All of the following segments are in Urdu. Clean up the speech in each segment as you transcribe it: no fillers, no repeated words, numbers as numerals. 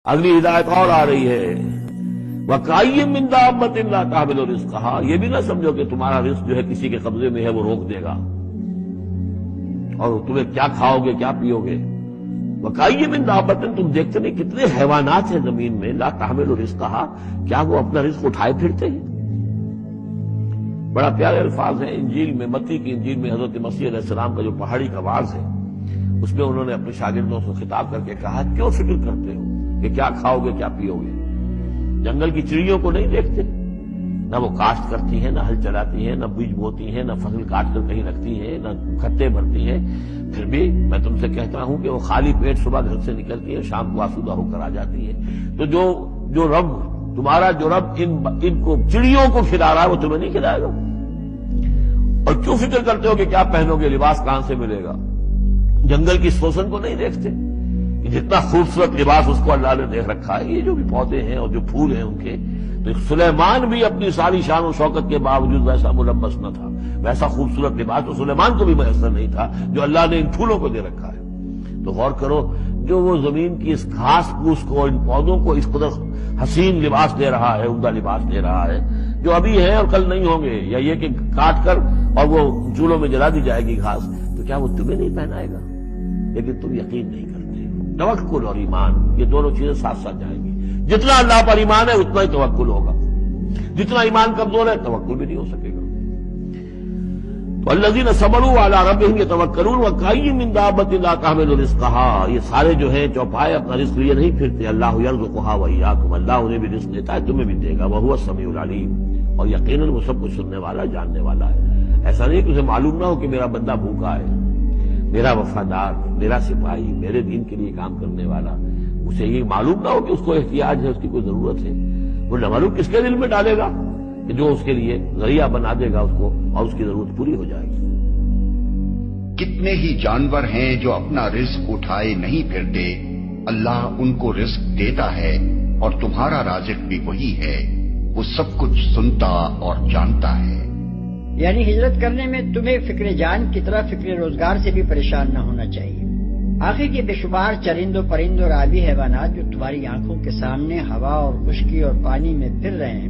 اگلی ہدایت اور آ رہی ہے وَكَأَيٍّ مِّن دَابَّةٍ لَّا تَحْمِلُ رِزْقَهَا، یہ بھی نہ سمجھو کہ تمہارا رزق جو ہے کسی کے قبضے میں ہے وہ روک دے گا اور تمہیں کیا کھاؤ گے کیا پیو گے۔ وَكَأَيٍّ مِّن دَابَّةٍ، تم دیکھتے نہیں کتنے حیوانات ہیں زمین میں، لَا تَحْمِلُ رِزْقَهَا، کیا وہ اپنا رزق اٹھائے پھرتے ہیں؟ بڑا پیارے الفاظ ہیں انجیل میں، متی کی انجیل میں حضرت مسیح علیہ السلام کا جو پہاڑی کا واعظ ہے اس میں انہوں نے اپنے شاگردوں سے خطاب کر کے کہا کیوں فکر کرتے ہو کہ کیا کھاؤ گے کیا پیو گے؟ جنگل کی چڑیوں کو نہیں دیکھتے؟ نہ وہ کاشت کرتی ہیں، نہ ہل چلاتی ہیں، نہ بیج بوتی ہیں، نہ فصل کاٹ کر کہیں رکھتی ہیں، نہ کھتے بھرتی ہیں، پھر بھی میں تم سے کہتا ہوں کہ وہ خالی پیٹ صبح گھر سے نکلتی ہیں، شام کو آسودہ ہو کر آ جاتی ہیں۔ تو جو رب تمہارا جو رب ان کو چڑیوں کو کھلا رہا ہے وہ تمہیں نہیں کھلائے گا؟ اور کیوں فکر کرتے ہو کہ کیا پہنو گے، لباس کہاں سے ملے گا؟ جنگل کی سوسن کو نہیں دیکھتے کہ جتنا خوبصورت لباس اس کو اللہ نے دیکھ رکھا ہے؟ یہ جو بھی پودے ہیں اور جو پھول ہیں ان کے، تو سلیمان بھی اپنی ساری شان و شوکت کے باوجود ویسا ملبس نہ تھا، ویسا خوبصورت لباس تو سلیمان کو بھی میسر نہیں تھا جو اللہ نے ان پھولوں کو دے رکھا ہے۔ تو غور کرو، جو وہ زمین کی اس گھاس پھوس کو، ان پودوں کو اس قدر حسین لباس دے رہا ہے، عمدہ لباس دے رہا ہے، جو ابھی ہیں اور کل نہیں ہوں گے، یا یہ کہ کاٹ کر اور وہ چولہوں میں جلا دی جائے گی گھاس، تو کیا وہ تمہیں نہیں پہنائے گا؟ لیکن تم یقین نہیں کرتے۔ توکل اور ایمان، یہ دونوں چیزیں ساتھ ساتھ جائیں گی۔ جتنا اللہ پر ایمان ہے اتنا ہی توکل ہوگا، جتنا ایمان کمزور ہے توکل بھی نہیں ہو سکے گا۔ تو الذین صبروا علی ربہم یتوکلون وکأیٍ من دابۃ لا تحمل رزقها، یہ سارے جو ہیں چوپائے اپنا رزق لیے نہیں پھرتے، اللہ یرزقها وإیاکم، اللہ انہیں بھی رزق دیتا ہے تمہیں بھی دے گا، وہو السمیع العلیم، اور یقیناً وہ سب کچھ سننے والا جاننے والا ہے۔ ایسا نہیں کہ اسے معلوم نہ ہو کہ میرا بندہ بھوکا ہے، میرا وفادار، میرا سپاہی، میرے دین کے لیے کام کرنے والا، اسے یہ معلوم نہ ہو کہ اس کو احتیاج ہے، اس کی کوئی ضرورت ہے۔ وہ نہ معلوم کس کے دل میں ڈالے گا کہ جو اس کے لیے ذریعہ بنا دے گا اس کو، اور اس کی ضرورت پوری ہو جائے گی۔ کتنے ہی جانور ہیں جو اپنا رزق اٹھائے نہیں پھرتے، اللہ ان کو رزق دیتا ہے، اور تمہارا رازق بھی وہی ہے، وہ سب کچھ سنتا اور جانتا ہے۔ یعنی ہجرت کرنے میں تمہیں فکر جان کی طرح فکر روزگار سے بھی پریشان نہ ہونا چاہیے۔ آخر کے بے شمار چرند و پرند اور آبی حیوانات جو تمہاری آنکھوں کے سامنے ہوا اور خشکی اور پانی میں پھر رہے ہیں،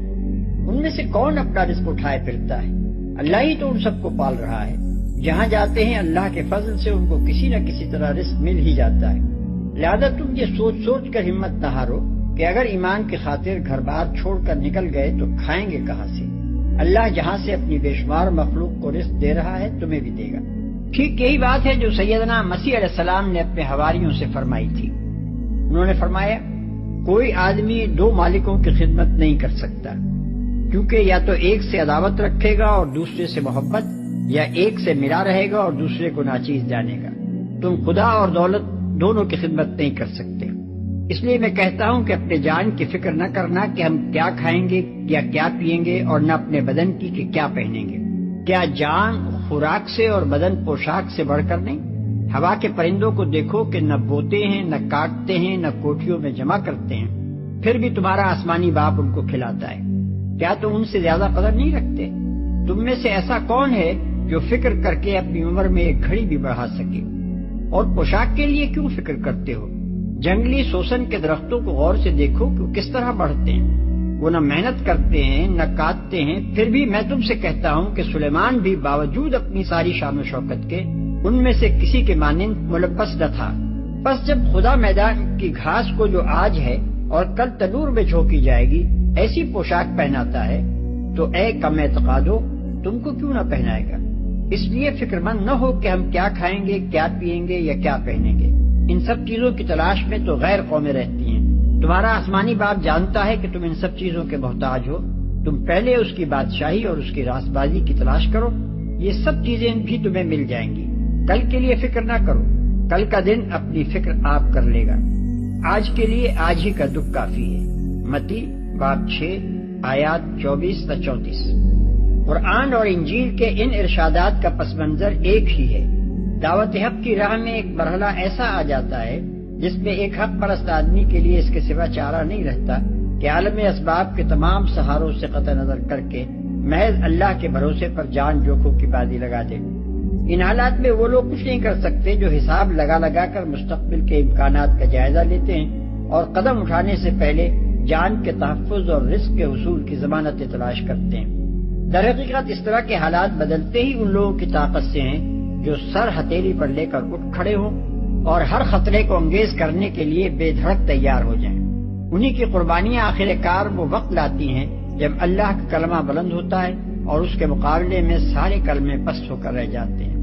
ان میں سے کون اپنا رزق اٹھائے پھرتا ہے؟ اللہ ہی تو ان سب کو پال رہا ہے۔ جہاں جاتے ہیں اللہ کے فضل سے ان کو کسی نہ کسی طرح رزق مل ہی جاتا ہے۔ لہذا تم یہ سوچ سوچ کر ہمت نہ ہارو کہ اگر ایمان کی خاطر گھر بار چھوڑ کر نکل گئے تو کھائیں گے کہاں سے؟ اللہ جہاں سے اپنی بے شمار مخلوق کو رزق دے رہا ہے تمہیں بھی دے گا۔ ٹھیک یہی بات ہے جو سیدنا مسیح علیہ السلام نے اپنے حواریوں سے فرمائی تھی۔ انہوں نے فرمایا کوئی آدمی دو مالکوں کی خدمت نہیں کر سکتا، کیونکہ یا تو ایک سے عداوت رکھے گا اور دوسرے سے محبت، یا ایک سے ملا رہے گا اور دوسرے کو ناچیز جانے گا۔ تم خدا اور دولت دونوں کی خدمت نہیں کر سکتے۔ اس لیے میں کہتا ہوں کہ اپنے جان کی فکر نہ کرنا کہ ہم کیا کھائیں گے یا کیا پیئیں گے، اور نہ اپنے بدن کی کہ کیا پہنیں گے۔ کیا جان خوراک سے اور بدن پوشاک سے بڑھ کر نہیں؟ ہوا کے پرندوں کو دیکھو کہ نہ بوتے ہیں، نہ کاٹتے ہیں، نہ کوٹھیوں میں جمع کرتے ہیں، پھر بھی تمہارا آسمانی باپ ان کو کھلاتا ہے۔ کیا تم ان سے زیادہ قدر نہیں رکھتے؟ تم میں سے ایسا کون ہے جو فکر کر کے اپنی عمر میں ایک گھڑی بھی بڑھا سکے؟ اور پوشاک کے لیے کیوں فکر کرتے ہو؟ جنگلی سوسن کے درختوں کو غور سے دیکھو کہ وہ کس طرح بڑھتے ہیں، وہ نہ محنت کرتے ہیں نہ کاٹتے ہیں، پھر بھی میں تم سے کہتا ہوں کہ سلیمان بھی باوجود اپنی ساری شان و شوکت کے ان میں سے کسی کے مانند ملبس نہ تھا۔ بس جب خدا میدان کی گھاس کو جو آج ہے اور کل تنور میں جھونکی جائے گی ایسی پوشاک پہناتا ہے، تو اے کم اعتقادو، تم کو کیوں نہ پہنائے گا؟ اس لیے فکر مند نہ ہو کہ ہم کیا کھائیں گے، کیا پیئیں گے یا کیا پہنیں گے۔ ان سب چیزوں کی تلاش میں تو غیر قومیں رہتی ہیں۔ تمہارا آسمانی باپ جانتا ہے کہ تم ان سب چیزوں کے محتاج ہو۔ تم پہلے اس کی بادشاہی اور اس کی راست بازی کی تلاش کرو، یہ سب چیزیں بھی تمہیں مل جائیں گی۔ کل کے لیے فکر نہ کرو، کل کا دن اپنی فکر آپ کر لے گا۔ آج کے لیے آج ہی کا دکھ کافی ہے۔ متی باب 6 آیات 24 تا 34۔ قرآن اور انجیل کے ان ارشادات کا پس منظر ایک ہی ہے۔ دعوت حق کی راہ میں ایک مرحلہ ایسا آ جاتا ہے جس میں ایک حق پرست آدمی کے لیے اس کے سوا چارہ نہیں رہتا کہ عالم اسباب کے تمام سہاروں سے قطع نظر کر کے محض اللہ کے بھروسے پر جان جوکھوں کی بازی لگا دے۔ ان حالات میں وہ لوگ کچھ نہیں کر سکتے جو حساب لگا لگا کر مستقبل کے امکانات کا جائزہ لیتے ہیں اور قدم اٹھانے سے پہلے جان کے تحفظ اور رزق کے حصول کی ضمانتیں تلاش کرتے ہیں۔ در حقیقت اس طرح کے حالات بدلتے ہی ان لوگوں کی طاقت سے ہیں جو سر ہتھیلی پر لے کر اٹھ کھڑے ہوں اور ہر خطرے کو انگیز کرنے کے لیے بے دھڑک تیار ہو جائیں۔ انہی کی قربانیاں آخر کار وہ وقت لاتی ہیں جب اللہ کا کلمہ بلند ہوتا ہے اور اس کے مقابلے میں سارے کلمے پست ہو کر رہ جاتے ہیں۔